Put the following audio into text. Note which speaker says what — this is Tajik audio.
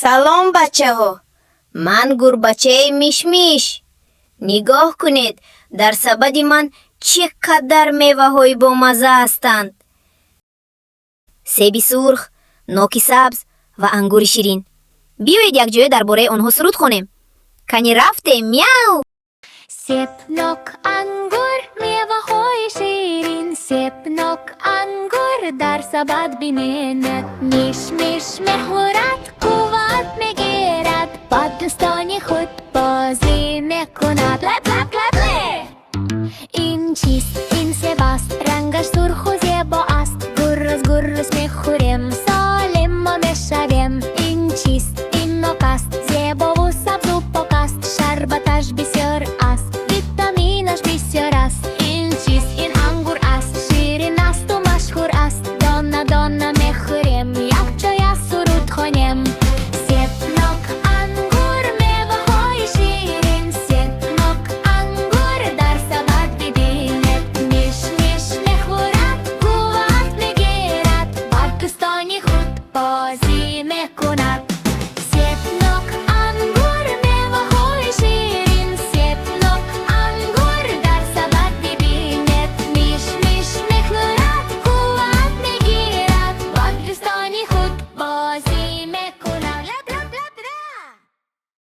Speaker 1: салом бачаҳо, ман гурбачаи Миш-Миш. Нигоҳ кунед, дар сабади ман чӣ қадар меваҳои бомазза ҳастанд. себи сурх, ноки сабз ва ангури ширин. биёед якҷоя дар бораи онҳо суруд хонем. Кани рафтем, мяу!
Speaker 2: Сеп, нок, ангур, меваҳои ширин. Сеп, нок, ангур дар сабад биненад. Миш-Миш мехӯрад, қувват мегирад, ба дӯстони худ